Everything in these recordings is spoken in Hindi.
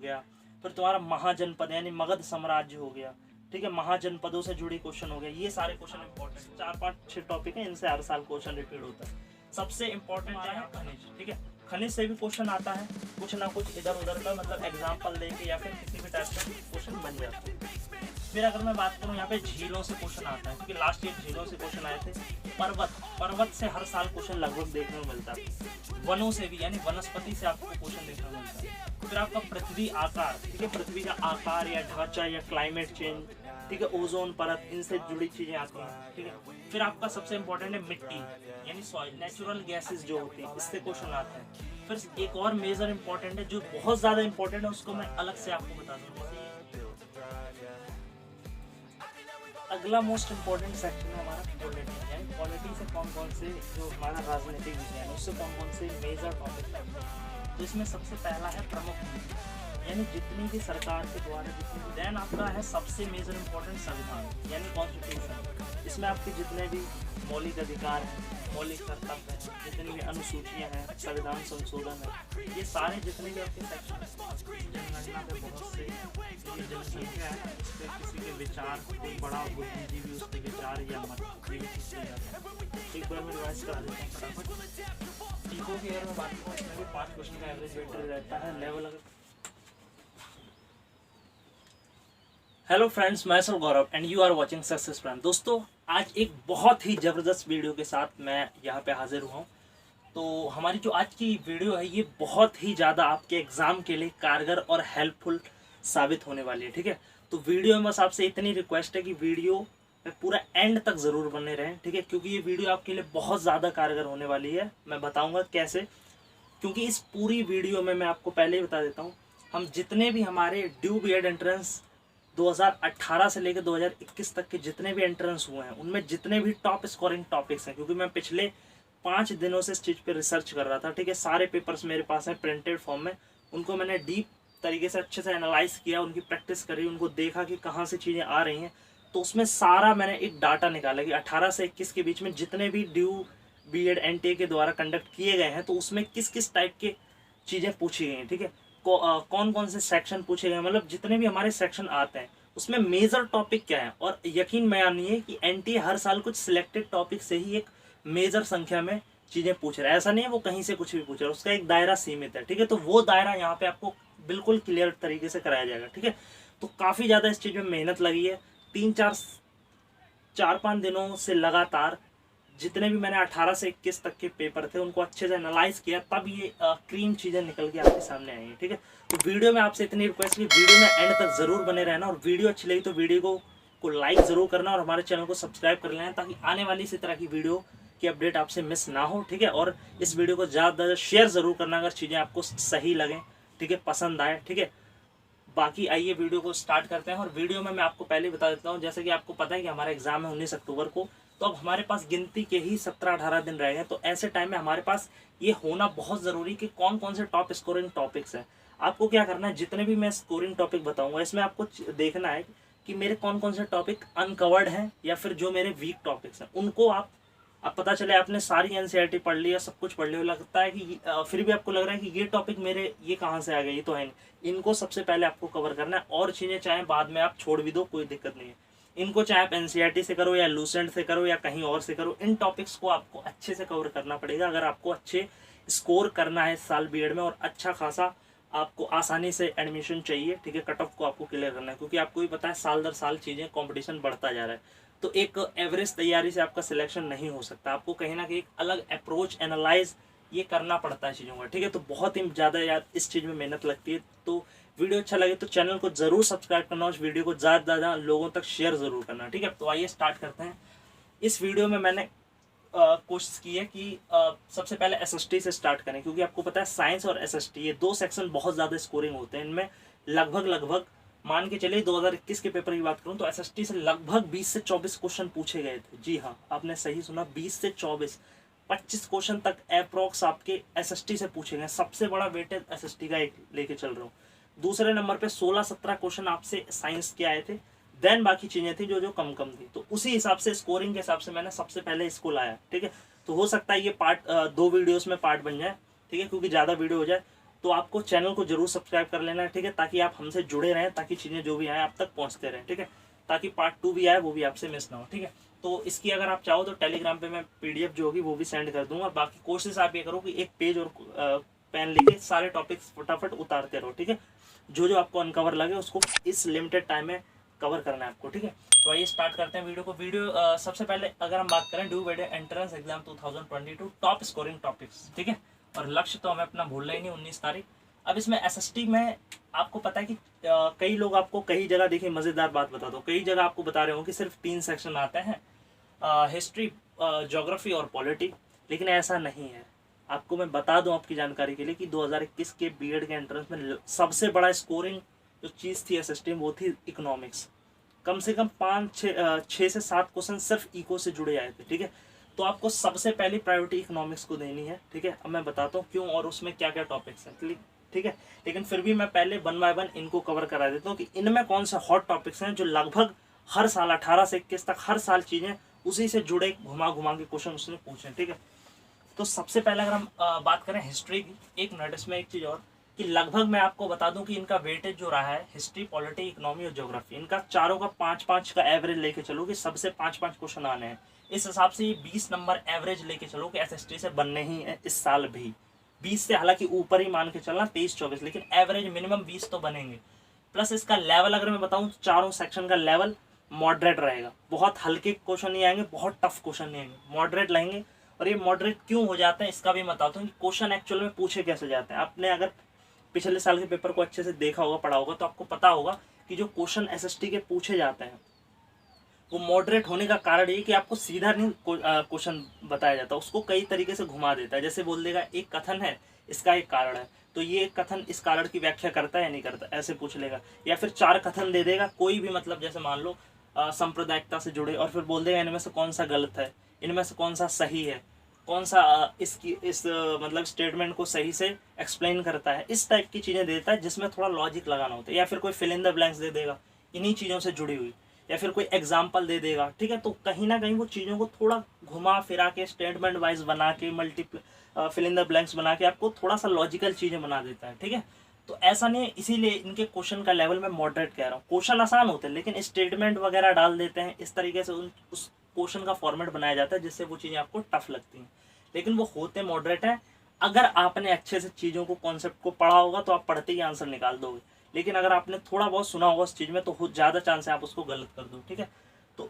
गया, फिर तुम्हारा महाजनपद यानी मगध साम्राज्य हो गया, ठीक है, महाजनपदों से जुड़ी क्वेश्चन हो गया। ये सारे क्वेश्चन इंपॉर्टेंट 4-5-6 टॉपिक है, इनसे हर साल क्वेश्चन रिपीट होता है। सबसे इंपॉर्टेंट क्या है? खनिज, ठीक है, खनिज से भी क्वेश्चन आता है, कुछ ना कुछ इधर उधर का, मतलब एग्जाम्पल लेके या फिर किसी भी टाइप का क्वेश्चन बन जाता है। फिर अगर मैं बात करूँ यहाँ पे झीलों से क्वेश्चन आता है, क्योंकि लास्ट ईयर झीलों से क्वेश्चन आए थे। पर्वत से हर साल क्वेश्चन लगभग देखने को मिलता है। वनों से भी यानी वनस्पति से आपको क्वेश्चन देखने को मिलता है। फिर आपका पृथ्वी आकार, ठीक है, पृथ्वी का आकार या ढांचा या क्लाइमेट चेंज, ठीक है, ओजोन परत, इनसे जुड़ी चीजें आती हैं, ठीक है। फिर आपका सबसे इंपॉर्टेंट है मिट्टी यानी सॉइल, नेचुरल गैसेस जो होती है, इससे क्वेश्चन आते हैं। फिर एक और मेजर इंपॉर्टेंट है जो बहुत ज्यादा इंपॉर्टेंट है, उसको मैं अलग से आपको बता दूंगा। अगला मोस्ट इम्पोर्टेंट सेक्शन है हमारा पॉलिटी, यानी पॉलिटी से कौन कौन से जो हमारा राजनीतिक विज्ञान है उससे कौन कौन से मेजर टॉपिक है। तो इसमें सबसे पहला है प्रमुख नीति, यानी जितनी भी सरकार के द्वारा जितनी। देन आपका है सबसे मेजर इम्पोर्टेंट संविधान यानी कॉन्स्टिट्यूशन। इसमें आपके जितने भी मौलिक अधिकार हैं, मौलिक कर्तव्य हैं, जितनी भी अनुसूचियां हैं, संविधान संशोधन है, ये सारे जितने भी आपके सेक्शन, जनगणना पे बहुत से ये जनसंख्या है, इस पर किसी के विचार, कोई बड़ा बुद्धिजीवी उस पर विचार या मत एक बार मैं रिवाइज करा देता हूँ फटाफट। टीको की अगर मैं बात करूँ इसमें भी 5 क्वेश्चन का एवरेज वेटेज रहता है। लेवल अगर हेलो फ्रेंड्स, मैं sir Gaurav and you are watching success plan. दोस्तों, आज एक बहुत ही ज़बरदस्त वीडियो के साथ मैं यहाँ पे हाजिर हुआ हूँ। तो हमारी जो आज की वीडियो है ये बहुत ही ज़्यादा आपके एग्ज़ाम के लिए कारगर और हेल्पफुल साबित होने वाली है, ठीक है। तो वीडियो में बस आपसे इतनी रिक्वेस्ट है कि वीडियो में पूरा एंड तक ज़रूर बने रहें, ठीक है, क्योंकि ये वीडियो आपके लिए बहुत ज़्यादा कारगर होने वाली है। मैं बताऊँगा कैसे, क्योंकि इस पूरी वीडियो में मैं आपको पहले ही बता देता हूँ, हम जितने भी हमारे ड्यू बीएड एंट्रेंस 2018 से लेकर 2021 तक के जितने भी एंट्रेंस हुए हैं उनमें जितने भी टॉप स्कोरिंग टॉपिक्स हैं, क्योंकि मैं पिछले 5 दिनों से इस चीज़ पे रिसर्च कर रहा था, ठीक है, सारे पेपर्स मेरे पास हैं प्रिंटेड फॉर्म में, उनको मैंने डीप तरीके से अच्छे से एनालाइज किया, उनकी प्रैक्टिस करी, उनको देखा कि कहाँ से चीज़ें आ रही हैं। तो उसमें सारा मैंने एक डाटा निकाला कि 18 से 21 के बीच में जितने भी ड्यू बीएड एनटीए के द्वारा कंडक्ट किए गए हैं तो उसमें किस किस टाइप के चीज़ें पूछी गई हैं, ठीक है, कौन कौन से सेक्शन पूछे गए, मतलब जितने भी हमारे सेक्शन आते हैं उसमें मेजर टॉपिक क्या है। और यकीन मानिए कि एनटीए हर साल कुछ सिलेक्टेड टॉपिक से ही एक मेजर संख्या में चीज़ें पूछ रहा है, ऐसा नहीं है वो कहीं से कुछ भी पूछ रहा है, उसका एक दायरा सीमित है, ठीक है। तो वो दायरा यहाँ पे आपको बिल्कुल क्लियर तरीके से कराया जाएगा, ठीक है। तो काफ़ी ज़्यादा इस चीज़ में मेहनत लगी है, 4-5 दिनों से लगातार जितने भी मैंने 18 से 21 तक के पेपर थे उनको अच्छे से एनालाइज किया, तब ये क्रीम चीज़ें निकल के आपके सामने आई हैं, ठीक है। तो वीडियो में आपसे इतनी रिक्वेस्ट की वीडियो में एंड तक ज़रूर बने रहना, और वीडियो अच्छी लगी तो वीडियो को लाइक ज़रूर करना और हमारे चैनल को सब्सक्राइब कर लेना, ताकि आने वाली इसी तरह की वीडियो की अपडेट आपसे मिस ना हो, ठीक है। और इस वीडियो को ज़्यादा से ज़्यादा शेयर ज़रूर करना अगर चीज़ें आपको सही लगें, ठीक है, पसंद आए, ठीक है। बाकी आइए वीडियो को स्टार्ट करते हैं। और वीडियो में मैं आपको पहले बता देता हूँ, जैसे कि आपको पता है कि हमारा एग्जाम है 19 अक्टूबर को, तो अब हमारे पास गिनती के ही 17-18 दिन रह गए। तो ऐसे टाइम में हमारे पास ये होना बहुत ज़रूरी कि कौन कौन से टॉप स्कोरिंग टॉपिक्स हैं। आपको क्या करना है, जितने भी मैं स्कोरिंग टॉपिक बताऊंगा इसमें आपको देखना है कि मेरे कौन कौन से टॉपिक अनकवर्ड हैं या फिर जो मेरे वीक टॉपिक्स हैं उनको अब पता चले आपने सारी एनसीईआरटी पढ़ लिया, सब कुछ पढ़ लिया, लगता है कि फिर भी आपको लग रहा है कि ये टॉपिक मेरे ये कहाँ से आ गए, ये तो है नहीं, इनको सबसे पहले आपको कवर करना है। और चीज़ें चाहे बाद में आप छोड़ भी दो, कोई दिक्कत नहीं है, इनको चाहे आप एनसीईआरटी से करो या लूसेंट से करो या कहीं और से करो, इन टॉपिक्स को आपको अच्छे से कवर करना पड़ेगा अगर आपको अच्छे स्कोर करना है इस साल बीएड में, और अच्छा खासा आपको आसानी से एडमिशन चाहिए, ठीक है। कट ऑफ को आपको क्लियर करना है, क्योंकि आपको भी पता है साल दर साल चीज़ें कॉम्पिटिशन बढ़ता जा रहा है, तो एक एवरेज तैयारी से आपका सिलेक्शन नहीं हो सकता, आपको कहीं ना कहीं एक अलग अप्रोच एनालाइज ये करना पड़ता है चीज़ों का, ठीक है। तो बहुत ही ज़्यादा यार इस चीज़ में मेहनत लगती है। तो वीडियो अच्छा लगे तो चैनल को ज़रूर सब्सक्राइब करना, उस वीडियो को ज़्यादा से ज़्यादा लोगों तक शेयर ज़रूर करना, ठीक है। तो आइए स्टार्ट करते हैं। इस वीडियो में मैंने कोशिश की है कि सबसे पहले एसएसटी से स्टार्ट करें, क्योंकि आपको पता है साइंस और एसएसटी ये 2 सेक्शन बहुत ज़्यादा स्कोरिंग होते हैं। इनमें लगभग मान के चलिए 2021 के पेपर की बात करूं तो एसएसटी से लगभग 20 से 24 क्वेश्चन पूछे गए थे। जी हाँ, आपने सही सुना, 20 से 25 क्वेश्चन तक अप्रॉक्स आपके एसएसटी से पूछे गए। सबसे बड़ा वेटेज एसएसटी का एक लेके चल रहा हूँ। दूसरे नंबर पे 16-17 क्वेश्चन आपसे साइंस के आए थे, देन बाकी चीज़ें थी जो कम थी। तो उसी हिसाब से स्कोरिंग के हिसाब से मैंने सबसे पहले इसको लाया, ठीक है। तो हो सकता है ये पार्ट 2 वीडियोस में पार्ट बन जाए, ठीक है, क्योंकि ज़्यादा वीडियो हो जाए। तो आपको चैनल को जरूर सब्सक्राइब कर लेना है, ठीक है, ताकि आप हमसे जुड़े रहें, ताकि चीज़ें जो भी आए आप तक पहुँचते रहें, ठीक है, ताकि पार्ट 2 भी आए वो भी आपसे मिस ना हो, ठीक है। तो इसकी अगर आप चाहो तो टेलीग्राम पे मैं PDF जो होगी वो भी सेंड कर दूंगा। बाकी कोशिश आप ये करो कि एक पेज और पेन लेके सारे टॉपिक्स फटाफट उतारते रहो, ठीक है, जो जो आपको अनकवर लगे उसको इस लिमिटेड टाइम में कवर करना है आपको, ठीक है। तो आइए स्टार्ट करते हैं वीडियो को। सबसे पहले अगर हम बात करें ड्यू वेडे entrance exam 2022 top scoring topics, ठीक है, और लक्ष्य तो हमें अपना भूलना ही नहीं, 19 तारीख। अब इसमें SST में आपको पता है कि कई लोग आपको कई जगह, देखिए मज़ेदार बात बता दो, कई जगह आपको बता रहे हो कि सिर्फ 3 सेक्शन आते हैं, हिस्ट्री, ज्योग्राफी और पॉलिटी, लेकिन ऐसा नहीं है। आपको मैं बता दूं आपकी जानकारी के लिए कि 2021 के B.Ed के एंट्रेंस में सबसे बड़ा स्कोरिंग जो चीज़ थी SST में वो थी इकोनॉमिक्स। कम से कम 6 से 7 क्वेश्चन सिर्फ इको से जुड़े आए थे, ठीक है। तो आपको सबसे पहली प्रायोरिटी इकोनॉमिक्स को देनी है, ठीक है। अब मैं बताता हूँ क्यों और उसमें क्या क्या टॉपिक्स हैं, ठीक है। लेकिन फिर भी मैं पहले 1 बाय 1 इनको कवर करा देता हूँ कि इनमें कौन से हॉट टॉपिक्स हैं जो लगभग हर साल 18 से 21 तक हर साल चीज़ें उसी से जुड़े घुमा घुमा के क्वेश्चन उसने पूछे, ठीक है। तो सबसे पहले अगर हम बात करें हिस्ट्री की, एक मिनट, इसमें एक चीज़ और कि लगभग मैं आपको बता दूं कि इनका वेटेज जो रहा है हिस्ट्री, पॉलिटी, इकोनॉमी और ज्योग्राफी, इनका चारों का 5-5 का एवरेज लेके चलो कि सबसे 5-5 क्वेश्चन आने हैं। इस हिसाब से ये 20 नंबर एवरेज लेके चलो कि SST से बनने ही है इस साल भी। 20 से हालांकि ऊपर ही मान के चलना, 23-24, लेकिन एवरेज मिनिमम 20 तो बनेंगे। प्लस इसका लेवल अगर मैं बताऊँ तो चारों सेक्शन का लेवल मॉडरेट रहेगा। बहुत हल्के क्वेश्चन नहीं आएंगे, बहुत टफ क्वेश्चन नहीं आएंगे, मॉडरेट लाएंगे। और ये मॉडरेट क्यों हो जाते हैं इसका भी बताता हूँ कि क्वेश्चन एक्चुअल में पूछे कैसे जाते हैं। आपने अगर पिछले साल के पेपर को अच्छे से देखा होगा, पढ़ा होगा, तो आपको पता होगा कि जो क्वेश्चन SST के पूछे जाते हैं वो मॉडरेट होने का कारण ये कि आपको सीधा नहीं क्वेश्चन बताया जाता, उसको कई तरीके से घुमा देता है। जैसे बोल देगा एक कथन है, इसका एक कारण है, तो ये कथन इस कारण की व्याख्या करता है या नहीं करता, ऐसे पूछ लेगा। या फिर 4 कथन दे देगा कोई भी, मतलब जैसे मान लो सांप्रदायिकता से जुड़े, और फिर बोल देगा इनमें से कौन सा गलत है, इनमें से कौन सा सही है, कौन सा मतलब स्टेटमेंट को सही से एक्सप्लेन करता है। इस टाइप की चीज़ें देता है जिसमें थोड़ा लॉजिक लगाना होता है। या फिर कोई फिल इन द ब्लैंक्स दे देगा इन्हीं चीज़ों से जुड़ी हुई, या फिर कोई एग्जाम्पल दे देगा, ठीक है। तो कहीं ना कहीं वो चीज़ों को थोड़ा घुमा फिरा के स्टेटमेंट वाइज बना के फिल इन द ब्लैंक्स बना के आपको थोड़ा सा लॉजिकल चीज़ें बना देता है, ठीक है। तो ऐसा नहीं है, इसीलिए इनके क्वेश्चन का लेवल मैं मॉडरेट कह रहा हूँ। क्वेश्चन आसान होते हैं लेकिन स्टेटमेंट वगैरह डाल देते हैं, इस तरीके से उस क्वेश्चन का फॉर्मेट बनाया जाता है जिससे वो चीज़ें आपको टफ लगती हैं, लेकिन वो होते मॉडरेट है। अगर आपने अच्छे से चीज़ों को, कॉन्सेप्ट को पढ़ा होगा तो आप पढ़ते ही आंसर निकाल दोगे, लेकिन अगर आपने थोड़ा बहुत सुना होगा उस चीज़ में तो ज़्यादा चांस है आप उसको गलत कर दो, ठीक है। तो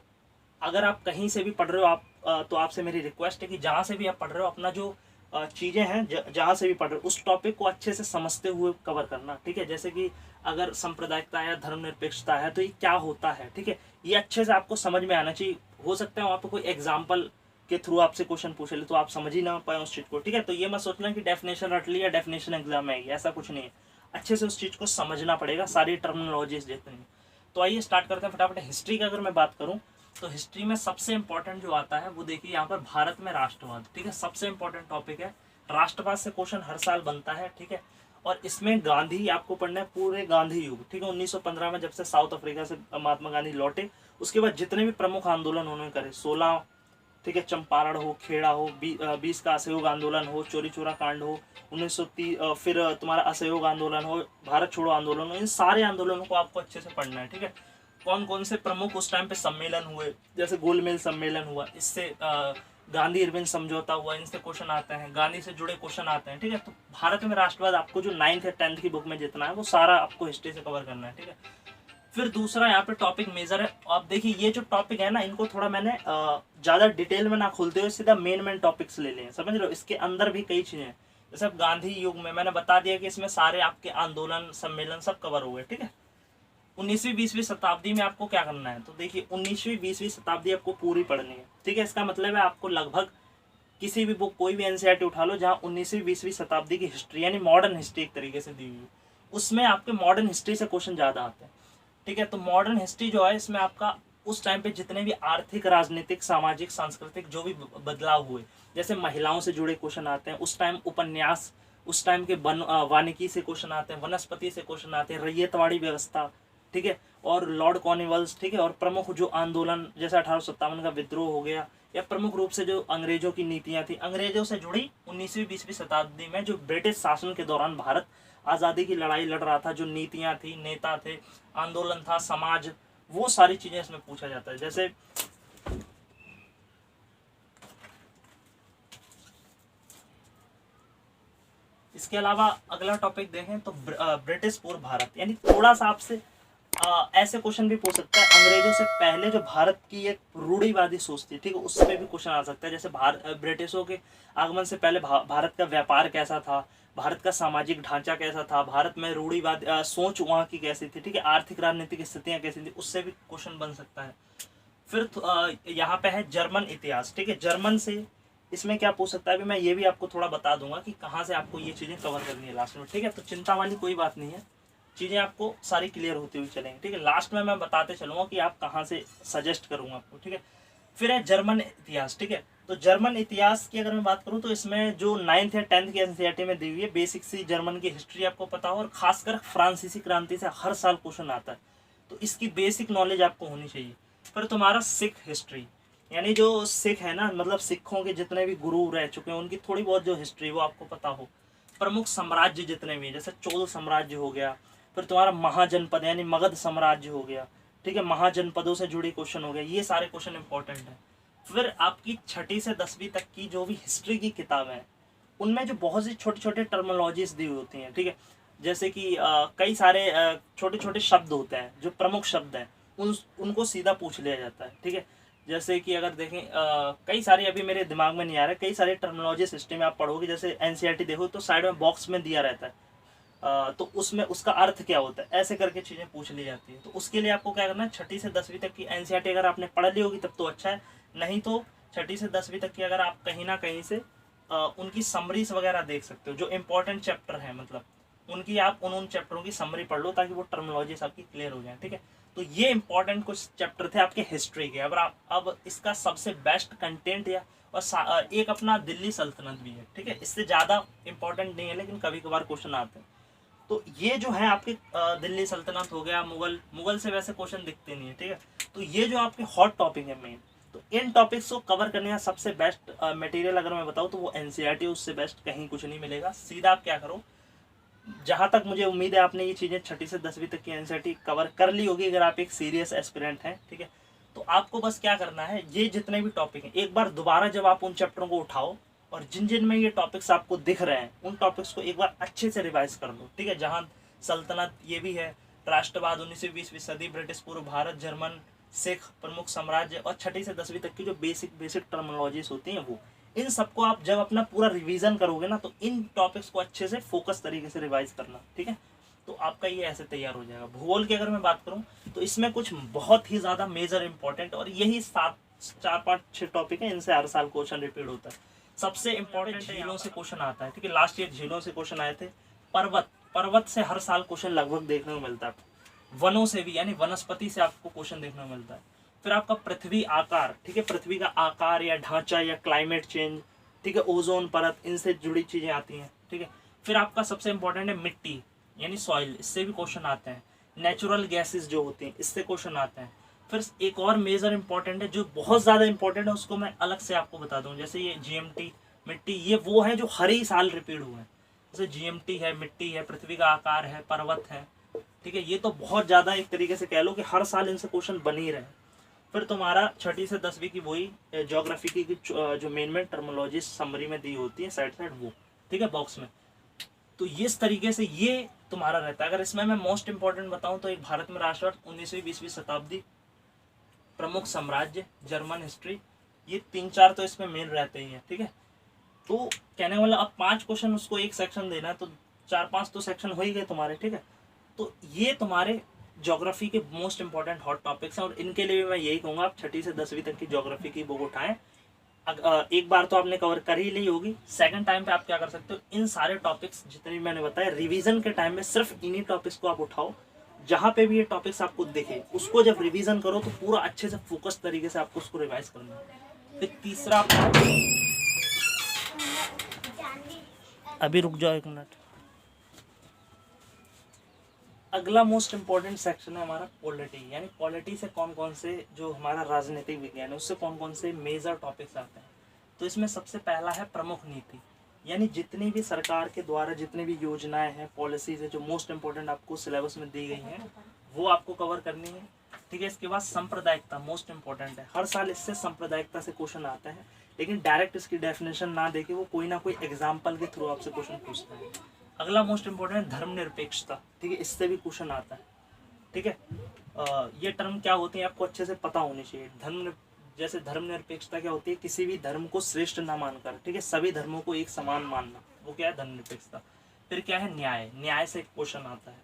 अगर आप कहीं से भी पढ़ रहे हो तो आपसे मेरी रिक्वेस्ट है कि जहाँ से भी आप पढ़ रहे हो अपना जो चीज़ें हैं जहाँ से भी पढ़ रहे हो उस टॉपिक को अच्छे से समझते हुए कवर करना, ठीक है। जैसे कि अगर सांप्रदायिकता है, धर्मनिरपेक्षता है, तो ये क्या होता है, ठीक है, ये अच्छे से आपको समझ में आना चाहिए। हो सकता है वहाँ पर कोई एग्जाम्पल के थ्रू आपसे क्वेश्चन पूछ ले तो आप समझ ही ना पाए उस चीज़ को, ठीक है। तो ये मत सोचना कि डेफिनेशन रट ली या डेफिनेशन एग्जाम में आएगी, ऐसा कुछ नहीं है। अच्छे से उस चीज़ को समझना पड़ेगा, सारी टर्मिनोलॉजीज जितनी। तो आइए स्टार्ट करते हैं फटाफट। हिस्ट्री की अगर मैं बात करूँ तो हिस्ट्री में सबसे इंपॉर्टेंट जो आता है वो देखिए यहाँ पर भारत में राष्ट्रवाद, ठीक है, सबसे इंपॉर्टेंट टॉपिक है। राष्ट्रवाद से क्वेश्चन हर साल बनता है, ठीक है। और इसमें गांधी आपको पढ़ना है, पूरे गांधी युग, ठीक है। 1915 में जब से साउथ अफ्रीका से महात्मा गांधी लौटे उसके बाद जितने भी प्रमुख आंदोलन उन्होंने करे, 16, ठीक है, चंपारण हो, खेड़ा हो, 20 का असहयोग आंदोलन हो, चोरी चोरा कांड हो, 1930 फिर तुम्हारा असहयोग आंदोलन हो, भारत छोड़ो आंदोलन हो, इन सारे आंदोलनों को आपको अच्छे से पढ़ना है, ठीक है। कौन कौन से प्रमुख उस टाइम पे सम्मेलन हुए, जैसे गोलमेज सम्मेलन हुआ, इससे गांधी इरविन समझौता हुआ, इनसे क्वेश्चन आते हैं, गांधी से जुड़े क्वेश्चन आते हैं, ठीक है। तो भारत में राष्ट्रवाद आपको जो 9th या 10th की बुक में जितना है वो सारा आपको हिस्ट्री से कवर करना है, ठीक है। फिर दूसरा यहाँ पे टॉपिक मेजर है। आप देखिए ये जो टॉपिक है ना, इनको थोड़ा मैंने ज़्यादा डिटेल में ना खोलते हुए सीधा मेन टॉपिक्स ले लिए, समझ रहे हो। इसके अंदर भी कई चीज़ें हैं, जैसे अब गांधी युग में मैंने बता दिया कि इसमें सारे आपके आंदोलन, सम्मेलन सब कवर हुए, ठीक है। 19वीं 20वीं शताब्दी में आपको क्या करना है, तो देखिए 19वीं 20वीं शताब्दी आपको पूरी पढ़नी है, ठीक है। इसका मतलब है आपको लगभग किसी भी बुक, कोई भी NCERT उठा लो जहाँ 19वीं 20वीं शताब्दी की हिस्ट्री यानी मॉडर्न हिस्ट्री एक तरीके से दी हुई है, उसमें आपके मॉडर्न हिस्ट्री से क्वेश्चन ज़्यादा आते हैं, ठीक है। तो मॉडर्न हिस्ट्री जो है इसमें आपका उस टाइम पे जितने भी आर्थिक, राजनीतिक, सामाजिक, सांस्कृतिक जो भी बदलाव हुए, जैसे महिलाओं से जुड़े क्वेश्चन आते हैं, उस टाइम उपन्यास, उस टाइम के वानिकी से क्वेश्चन आते हैं, वनस्पति से क्वेश्चन आते हैं, रैयतवाड़ी व्यवस्था, ठीक है, और लॉर्ड कॉर्नवालिस, ठीक है। और प्रमुख जो आंदोलन जैसे 1857 का विद्रोह हो गया, या प्रमुख रूप से जो अंग्रेजों की नीतियां थी, अंग्रेजों से जुड़ी 19वीं 20वीं शताब्दी में जो ब्रिटिश शासन के दौरान भारत आज़ादी की लड़ाई लड़ रहा था, जो नीतियाँ थी, नेता थे, आंदोलन था, समाज, वो सारी चीज़ें इसमें पूछा जाता है। जैसे इसके अलावा अगला टॉपिक देखें तो ब्रिटिश पूर्व भारत, यानी थोड़ा सा आपसे ऐसे क्वेश्चन भी पूछ सकता है, अंग्रेजों से पहले जो भारत की एक रूढ़िवादी सोच थी, ठीक है, उस पर भी क्वेश्चन आ सकता है। जैसे ब्रिटिशों के आगमन से पहले भारत का व्यापार कैसा था, भारत का सामाजिक ढांचा कैसा था, भारत में रूढ़िवादी सोच वहाँ की कैसी थी, ठीक है, आर्थिक राजनीतिक स्थितियाँ कैसी थी, उससे भी क्वेश्चन बन सकता है। फिर यहाँ पे है जर्मन इतिहास, ठीक है, जर्मन से इसमें क्या पूछ सकता है, अभी मैं ये भी आपको थोड़ा बता दूंगा कि कहाँ से आपको ये चीज़ें कवर करनी है लास्ट में, ठीक है, तो चिंता वाली कोई बात नहीं है, चीज़ें आपको सारी क्लियर होती हुई चलेंगी, ठीक है, लास्ट में मैं बताते चलूँगा कि आप कहाँ से सजेस्ट करूँगा आपको, ठीक है। फिर है जर्मन इतिहास, ठीक है, तो जर्मन इतिहास की अगर मैं बात करूँ तो इसमें जो 9th या 10th की एनसीईआरटी में दी हुई है, बेसिक सी जर्मन की हिस्ट्री आपको पता हो, और खासकर फ्रांसीसी क्रांति से हर साल क्वेश्चन आता है, तो इसकी बेसिक नॉलेज आपको होनी चाहिए। फिर तुम्हारा सिख हिस्ट्री, यानी जो सिख है ना, मतलब सिखों के जितने भी गुरु रह चुके हैं उनकी थोड़ी बहुत जो हिस्ट्री वो आपको पता हो। प्रमुख साम्राज्य जितने भी हैं, जैसे चोल साम्राज्य हो गया, फिर तुम्हारा महाजनपद यानी मगध साम्राज्य हो गया, ठीक है, महाजनपदों से जुड़े क्वेश्चन हो गए, ये सारे क्वेश्चन इंपॉर्टेंट है। फिर आपकी 6ठी से 10वीं तक की जो भी हिस्ट्री की किताबें हैं उनमें जो बहुत सी छोटे छोटे टर्मिनोलॉजीज दी हुई होती हैं, ठीक है, जैसे कि कई सारे छोटे छोटे शब्द होते हैं जो प्रमुख शब्द हैं, उनको सीधा पूछ लिया जाता है, ठीक है। जैसे कि अगर देखें कई सारे अभी मेरे दिमाग में नहीं आ रहे, कई सारे टर्मिनोलॉजी सिस्टम में आप पढ़ोगे, जैसे एनसीईआरटी देखो तो साइड में बॉक्स में दिया रहता है, तो उसमें उसका अर्थ क्या होता है, ऐसे करके चीज़ें पूछ ली जाती है। तो उसके लिए आपको क्या करना है, 6ठी से 10वीं तक की एनसीईआरटी अगर आपने पढ़ ली होगी तब तो अच्छा है, नहीं तो 6ठी से 10वीं तक की अगर आप कहीं ना कहीं से उनकी समरीज वगैरह देख सकते हो, जो इंपॉर्टेंट चैप्टर है, मतलब उनकी आप उन चैप्टरों की समरी पढ़ लो ताकि वो टर्मिनोलॉजीज आपकी क्लियर हो जाए, ठीक है। तो ये इंपॉर्टेंट कुछ चैप्टर थे आपके हिस्ट्री के। अब इसका सबसे बेस्ट कंटेंट या और एक अपना दिल्ली सल्तनत भी है, ठीक है, इससे ज़्यादा इंपॉर्टेंट नहीं है लेकिन कभी कभार क्वेश्चन आते हैं। तो ये जो है आपके दिल्ली सल्तनत हो गया, मुगल से वैसे क्वेश्चन दिखते नहीं है, ठीक है। तो ये जो आपके हॉट टॉपिक है मेन, तो इन टॉपिक्स को कवर करने का सबसे बेस्ट मटेरियल अगर मैं बताऊँ तो वो एनसीईआरटी, उससे बेस्ट कहीं कुछ नहीं मिलेगा। सीधा आप क्या करो, जहाँ तक मुझे उम्मीद है आपने ये चीज़ें 6ठी से 10वीं तक की एनसीईआरटी कवर कर ली होगी अगर आप एक सीरियस एस्पिरेंट हैं, ठीक है। तो आपको बस क्या करना है, ये जितने भी टॉपिक हैं एक बार दोबारा जब आप उन चैप्टरों को उठाओ और जिन जिन में ये टॉपिक्स आपको दिख रहे हैं उन टॉपिक्स को एक बार अच्छे से रिवाइज कर लो, ठीक है। जहाँ सल्तनत ये भी है, राष्ट्रवाद 19वीं सदी, ब्रिटिश पूर्व भारत, जर्मन, सिख, प्रमुख साम्राज्य, और 6ठी से 10वीं तक की जो बेसिक टर्मिनोलॉजीज होती हैं वो, इन सबको आप जब अपना पूरा रिवीजन करोगे ना तो इन टॉपिक्स को अच्छे से फोकस तरीके से रिवाइज करना, ठीक है। तो आपका ये ऐसे तैयार हो जाएगा। भूगोल की अगर मैं बात करूँ तो इसमें कुछ बहुत ही ज़्यादा मेजर इंपॉर्टेंट और यही 4-5-6 टॉपिक है, इनसे हर साल क्वेश्चन रिपीट होता है। सबसे इंपॉर्टेंट झीलों से क्वेश्चन आता है, ठीक है, लास्ट ईयर झीलों से क्वेश्चन आए थे। पर्वत से हर साल क्वेश्चन लगभग देखने को मिलता है। वनों से भी, यानी वनस्पति से आपको क्वेश्चन देखने को मिलता है। फिर आपका पृथ्वी आकार, ठीक है, पृथ्वी का आकार या ढांचा या क्लाइमेट चेंज, ठीक है, ओजोन परत, इनसे जुड़ी चीज़ें आती हैं, ठीक है। फिर आपका सबसे इंपॉर्टेंट है मिट्टी यानी सॉइल, इससे भी क्वेश्चन आते हैं। नेचुरल गैसेस जो होती हैं इससे क्वेश्चन आते हैं। फिर एक और मेजर इंपॉर्टेंट है जो बहुत ज़्यादा इंपॉर्टेंट है, उसको मैं अलग से आपको बता दूँ। जैसे ये जीएमटी मिट्टी, ये वो है जो हर ही साल रिपीट हुए हैं। जैसे जीएमटी है, मिट्टी है, पृथ्वी का आकार है, पर्वत है, ठीक है, ये तो बहुत ज़्यादा एक तरीके से कह लो कि हर साल इनसे क्वेश्चन बन ही रहे। फिर तुम्हारा 6ठी से 10वीं की वही ज्योग्राफी की जो मेन टर्मिनोलॉजी समरी में दी होती है साइड वो, ठीक है, बॉक्स में। तो इस तरीके से ये तुम्हारा रहता है। अगर इसमें मैं मोस्ट इंपॉर्टेंट बताऊं तो एक भारत में राष्ट्रवाद 19वीं-20वीं शताब्दी, प्रमुख साम्राज्य, जर्मन हिस्ट्री, ये 3-4 तो इसमें मेन रहते ही हैं, ठीक है। तो कहने वाला अब 5 क्वेश्चन उसको एक सेक्शन देना है तो 4-5 तो सेक्शन हो ही गए तुम्हारे, ठीक है। तो ये तुम्हारे ज्योग्राफी के मोस्ट इंपॉर्टेंट हॉट टॉपिक्स हैं और इनके लिए भी मैं यही कहूँगा आप 6ठी से 10वीं तक की ज्योग्राफी की बुक उठाएं। एक बार तो आपने कवर कर ही ली होगी, सेकंड टाइम पे आप क्या कर सकते हो, इन सारे टॉपिक्स जितने भी मैंने बताया रिवीजन के टाइम में सिर्फ इन्हीं टॉपिक्स को आप उठाओ। जहाँ पे भी ये टॉपिक्स आपको दिखे उसको जब रिवीजन करो तो पूरा अच्छे से फोकस तरीके से आपको उसको रिवाइज करना है। फिर तीसरा, अभी रुक जाओ 1 मिनट, अगला मोस्ट इंपॉर्टेंट सेक्शन है हमारा पॉलिटी, यानी पॉलिटी से कौन कौन से जो हमारा राजनीतिक विज्ञान है उससे कौन कौन से मेजर टॉपिक्स आते हैं। तो इसमें सबसे पहला है प्रमुख नीति, यानी जितनी भी सरकार के द्वारा जितनी भी योजनाएं हैं, पॉलिसीज है, जो मोस्ट इंपॉर्टेंट आपको सिलेबस में दी गई हैं, वो आपको कवर करनी है। ठीक है, इसके बाद सांप्रदायिकता मोस्ट इंपॉर्टेंट है, हर साल इससे सांप्रदायिकता से क्वेश्चन आता है, लेकिन डायरेक्ट इसकी डेफिनेशन ना देके वो कोई ना कोई एग्जाम्पल के थ्रू आपसे क्वेश्चन पूछता है। अगला मोस्ट इंपॉर्टेंट है धर्मनिरपेक्षता। ठीक है, इससे भी क्वेश्चन आता है। ठीक है, ये टर्म क्या होती है आपको अच्छे से पता होनी चाहिए। जैसे धर्मनिरपेक्षता क्या होती है, किसी भी धर्म को श्रेष्ठ ना मानकर, ठीक है, सभी धर्मों को एक समान मानना, वो क्या है, धर्मनिरपेक्षता। फिर क्या है, न्याय। न्याय से एक क्वेश्चन आता है।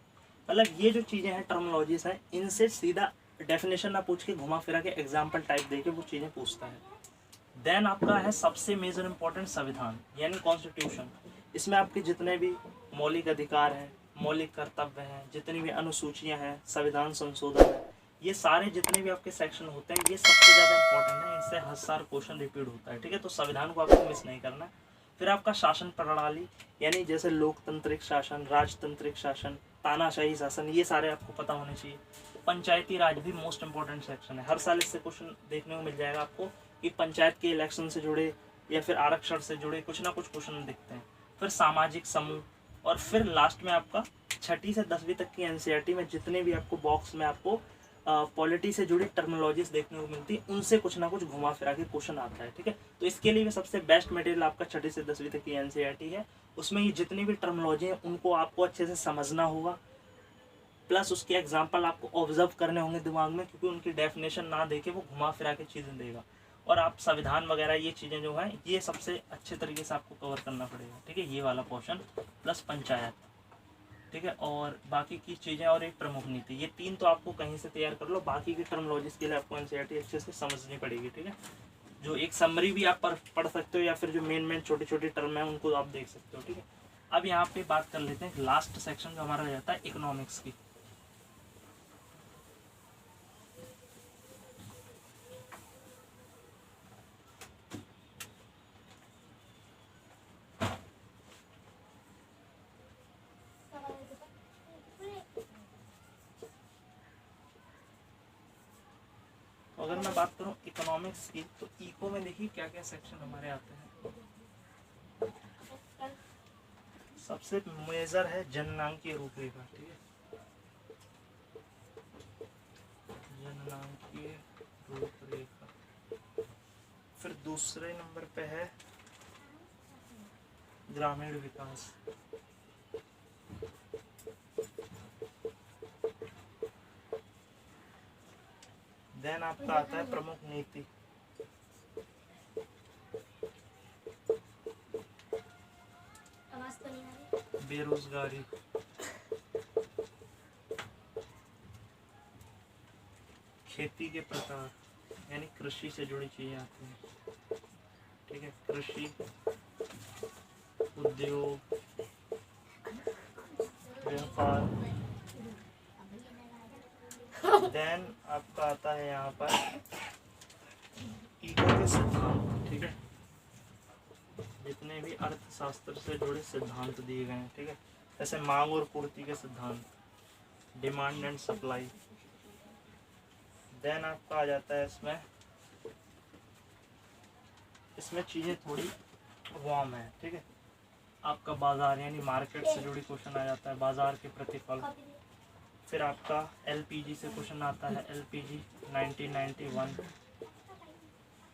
मतलब ये जो चीजें हैं, टर्मिनोलॉजीज हैं, इनसे सीधा डेफिनेशन ना पूछ के घुमा फिरा के एग्जाम्पल टाइप देके वो चीजें पूछता है। देन आपका है सबसे मेजर इंपॉर्टेंट संविधान यानी कॉन्स्टिट्यूशन। इसमें आपके जितने भी मौलिक अधिकार हैं, मौलिक कर्तव्य हैं, जितनी भी अनुसूचियां हैं, संविधान संशोधन है, ये सारे जितने भी आपके सेक्शन होते हैं, ये सबसे ज़्यादा इंपॉर्टेंट है। इससे हर साल क्वेश्चन रिपीट होता है। ठीक है, तो संविधान को आपको मिस नहीं करना। फिर आपका शासन प्रणाली यानी जैसे लोकतांत्रिक शासन, राजतांत्रिक शासन, तानाशाही शासन, ये सारे आपको पता होने चाहिए। पंचायती राज भी मोस्ट इंपॉर्टेंट सेक्शन है, हर साल इससे क्वेश्चन देखने को मिल जाएगा आपको कि पंचायत के इलेक्शन से जुड़े या फिर आरक्षण से जुड़े कुछ ना कुछ क्वेश्चन दिखते हैं। फिर सामाजिक समूह, और फिर लास्ट में आपका 6ठी से 10वीं तक की एनसीईआरटी में जितने भी आपको बॉक्स में आपको पॉलिटी से जुड़ी टर्मिनोलॉजीज देखने को मिलती है, उनसे कुछ ना कुछ घुमा फिरा के क्वेश्चन आता है। ठीक है, तो इसके लिए भी सबसे बेस्ट मटेरियल आपका 6ठी से 10वीं तक की एनसीईआरटी है। उसमें ये जितनी भी टर्मिनोलॉजी है उनको आपको अच्छे से समझना होगा, प्लस उसके एग्जाम्पल आपको ऑब्जर्व करने होंगे दिमाग में, क्योंकि उनकी डेफिनेशन ना देके वो घुमा फिरा के चीज़ें देगा। और आप संविधान वगैरह ये चीज़ें जो हैं, ये सबसे अच्छे तरीके से आपको कवर करना पड़ेगा। ठीक है, ये वाला पोर्शन प्लस पंचायत। ठीक है, और बाकी की चीज़ें और एक प्रमुख नीति, ये 3 तो आपको कहीं से तैयार कर लो। बाकी की टर्मिनोलॉजीज के लिए आपको एनसीईआरटी अच्छे से समझनी पड़ेगी। ठीक है, जो एक समरी भी आप पढ़ सकते हो, या फिर जो मेन छोटी छोटी टर्म है उनको आप देख सकते हो। ठीक है, अब यहाँ पे बात कर लेते हैं लास्ट सेक्शन जो हमारा रहता है इकोनॉमिक्स की। अगर मैं बात करूं इकोनॉमिक्स की, तो इको में देखिए क्या क्या सेक्शन हमारे आते हैं। सबसे मेजर है जननांकीय रूपरेखा। ठीक है, जननांकीय रूपरेखा। फिर दूसरे नंबर पे है ग्रामीण विकास। देन आपका आता है प्रमुख नीति। बेरोजगारी। खेती के प्रकार यानी कृषि से जुड़ी चीजें आती हैं। ठीक है, कृषि, उद्योग, व्यापार। देन आपका आता है यहाँ पर इको के सिद्धांत। ठीक है, जितने भी अर्थशास्त्र से जुड़े सिद्धांत दिए गए हैं। ठीक है, जैसे मांग और पूर्ति के सिद्धांत, डिमांड एंड सप्लाई। देन आपका आ जाता है इसमें चीज़ें थोड़ी वार्म है। ठीक है, आपका बाजार यानी मार्केट से जुड़ी क्वेश्चन आ जाता है, बाजार के प्रतिफल। फिर आपका एलपीजी से क्वेश्चन आता है, एलपीजी 1991।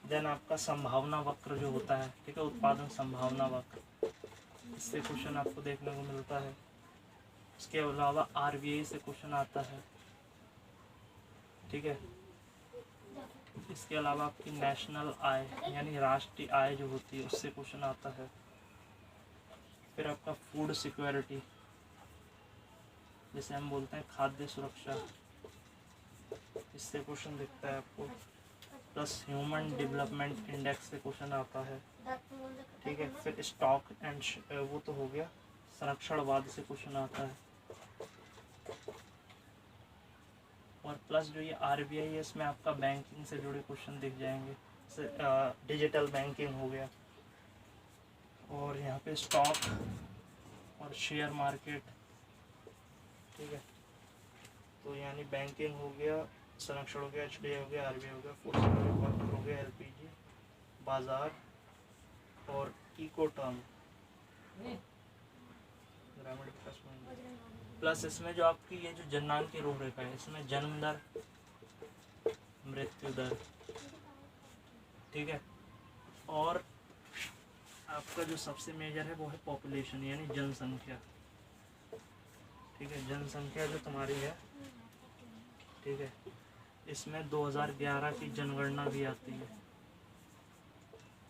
देन आपका संभावना वक्र जो होता है, ठीक है, उत्पादन संभावना वक्र, इससे क्वेश्चन आपको देखने को मिलता है। इसके अलावा आरबीआई से क्वेश्चन आता है। ठीक है, इसके अलावा आपकी नेशनल आय यानी राष्ट्रीय आय जो होती है, उससे क्वेश्चन आता है। फिर आपका फूड सिक्योरिटी, जिसे हम बोलते हैं खाद्य सुरक्षा, इससे क्वेश्चन दिखता है आपको। प्लस ह्यूमन डेवलपमेंट इंडेक्स से क्वेश्चन आता है। ठीक है, फिर स्टॉक एंड वो तो हो गया, संरक्षणवाद से क्वेश्चन आता है। और प्लस जो ये आरबीआई है, इसमें आपका बैंकिंग से जुड़े क्वेश्चन दिख जाएंगे, डिजिटल बैंकिंग हो गया, और यहाँ पे स्टॉक और शेयर मार्केट। ठीक है, तो यानी बैंकिंग हो गया, संरक्षण हो गया, एचडीआई हो गया, आरबीआई हो गया, फूड सिक्योरिटी हो गया, एलपीजी, बाजार और इको टर्म। ग्रामीण विकास मंडल। प्लस इसमें जो आपकी ये जो जननांग की रूपरेखा है, इसमें जन्म दर, मृत्यु दर, ठीक है, और आपका जो सबसे मेजर है वो है पॉपुलेशन यानी जनसंख्या, ठीक है, जनसंख्या जो तुम्हारी है, ठीक है, इसमें 2011 की जनगणना भी आती है,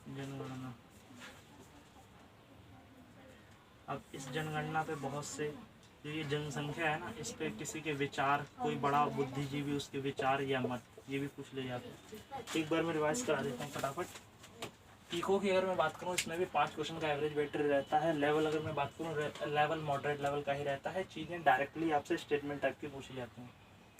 जनगणना। अब इस जनगणना पे बहुत से जो ये जनसंख्या है ना, इस पे किसी के विचार, कोई बड़ा बुद्धिजीवी उसके विचार या मत ये भी पूछ ले जाते हैं। एक बार मैं रिवाइज करा देता हूँ फटाफट। पीको की अगर मैं बात करूँ, इसमें भी 5 क्वेश्चन का एवरेज वेटेड रहता है। लेवल अगर मैं बात करूँ, लेवल मॉडरेट लेवल का ही रहता है। चीज़ें डायरेक्टली आपसे स्टेटमेंट टाइप की पूछी जाती हैं।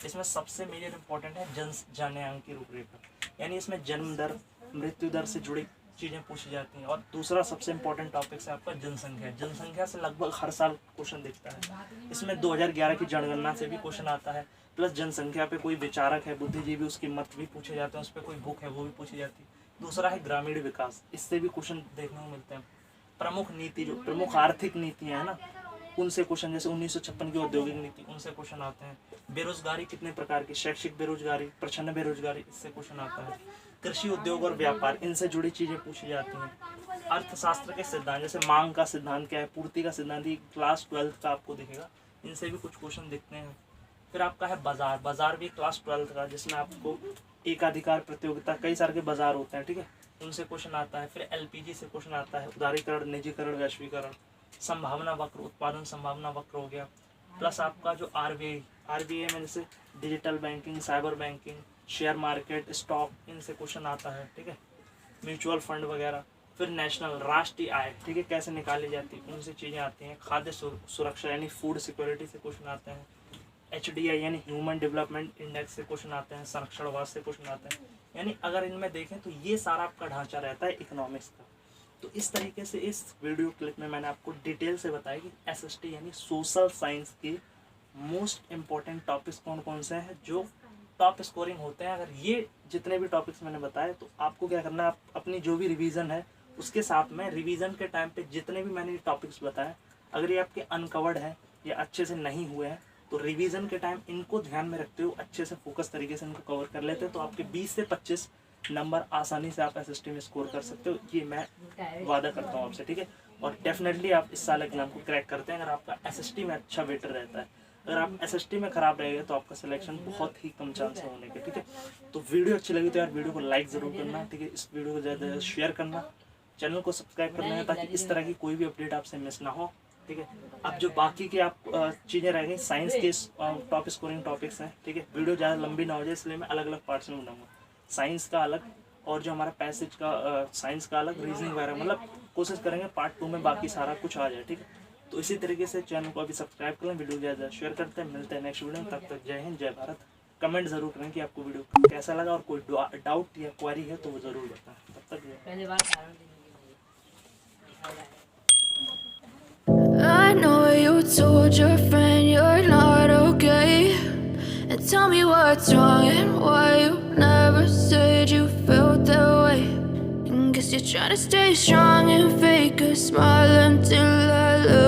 इसमें सबसे मेजर इंपॉर्टेंट है जननांग की रूपरेखा, यानी इसमें जन्म दर, मृत्यु दर से जुड़ी चीज़ें पूछी जाती हैं। और दूसरा सबसे इंपॉर्टेंट टॉपिक है आपका जनसंख्या। जनसंख्या से लगभग हर साल क्वेश्चन दिखता है। इसमें 2011 की जनगणना से भी क्वेश्चन आता है, प्लस जनसंख्या पे कोई विचारक है, बुद्धिजीवी, उसकी मत भी पूछे जाते हैं, उस पर कोई बुक है वो भी पूछी जाती है। दूसरा है ग्रामीण विकास, इससे भी क्वेश्चन देखने को मिलते हैं। प्रमुख नीति, जो प्रमुख आर्थिक नीतियाँ हैं ना, उनसे क्वेश्चन, जैसे 1956 की औद्योगिक नीति, उनसे क्वेश्चन आते हैं। बेरोजगारी कितने प्रकार की, शैक्षिक बेरोजगारी, प्रच्छन्न बेरोजगारी, इससे क्वेश्चन आता है। कृषि, उद्योग और व्यापार, इनसे जुड़ी चीजें पूछी जाती हैं। अर्थशास्त्र के सिद्धांत, जैसे मांग का सिद्धांत क्या है, पूर्ति का सिद्धांत, ये क्लास 12th का आपको दिखेगा, इनसे भी कुछ क्वेश्चन दिखते हैं। फिर आपका है बाजार, बाजार भी क्लास 12th का, जिसमें आपको एकाधिकार, प्रतियोगिता, कई सारे के बाजार होते हैं, ठीक है, उनसे क्वेश्चन आता है। फिर एलपीजी से क्वेश्चन आता है, उदारीकरण, निजीकरण, वैश्वीकरण, संभावना वक्र, उत्पादन संभावना वक्र हो गया। प्लस आपका जो आरबीआई में जैसे digital banking, cyber banking, share market, stock, इनसे क्वेश्चन आता है, ठीक है, म्यूचुअल फंड वगैरह। फिर नेशनल, राष्ट्रीय आय, ठीक है, कैसे निकाली जाती है, उनसे चीज़ें आती हैं। खाद्य सुरक्षा यानी फूड सिक्योरिटी से क्वेश्चन आते हैं। HDI यानी ह्यूमन डेवलपमेंट इंडेक्स से क्वेश्चन आते हैं। संरक्षणवाद से क्वेश्चन आते हैं। यानी अगर इनमें देखें तो ये सारा आपका ढांचा रहता है इकोनॉमिक्स का। तो इस तरीके से इस वीडियो क्लिप में मैंने आपको डिटेल से बताया कि SST यानी सोशल साइंस के मोस्ट इम्पॉर्टेंट टॉपिक्स कौन कौन से हैं जो टॉप स्कोरिंग होते हैं। अगर ये जितने भी टॉपिक्स मैंने बताए, तो आपको क्या करना है, आप अपनी जो भी रिवीजन है उसके साथ में रिवीजन के टाइम पे जितने भी मैंने टॉपिक्स बताए, अगर ये आपके अनकवर्ड है या अच्छे से नहीं हुए हैं, तो रिवीजन के टाइम इनको ध्यान में रखते हुए अच्छे से फोकस तरीके से इनको कवर कर लेते हैं, तो आपके 20 से 25 नंबर आसानी से आप SST में स्कोर कर सकते हो। ये मैं वादा करता हूँ आपसे, ठीक है। और डेफिनेटली आप इस साल एग्जाम को क्रैक करते हैं अगर आपका SST में अच्छा वेटर रहता है। अगर आप SST में खराब रहेगा तो आपका सिलेक्शन बहुत ही कम चांस है होने के, ठीक है। तो वीडियो अच्छी लगी तो यार वीडियो को लाइक ज़रूर करना, ठीक है। इस वीडियो को ज़्यादा शेयर करना, चैनल को सब्सक्राइब करना है ताकि इस तरह की कोई भी अपडेट आपसे मिस ना हो, ठीक है। अब जो बाकी की आप चीज़ें रह गई, साइंस के टॉप स्कोरिंग टॉपिक्स हैं, ठीक है। वीडियो ज़्यादा लंबी ना हो जाए इसलिए मैं अलग अलग पार्ट्स में बनाऊंगा। साइंस का अलग और जो हमारा पैसेज का साइंस का अलग, रीजनिंग वगैरह, मतलब कोशिश करेंगे पार्ट 2 में बाकी सारा कुछ आ जाए, ठीक है। तो इसी तरीके से चैनल को अभी सब्सक्राइब करें, वीडियो ज़्यादा शेयर करते हैं। मिलते हैं नेक्स्ट वीडियो में, तब तक जय हिंद जय भारत। कमेंट ज़रूर करें कि आपको वीडियो कैसा लगा और कोई डाउट या क्वेरी है तो वो ज़रूर बताएं। तब तक I know you told your friend you're not okay, and tell me what's wrong and why you never said you felt that way. And guess you're trying to stay strong and fake a smile until I look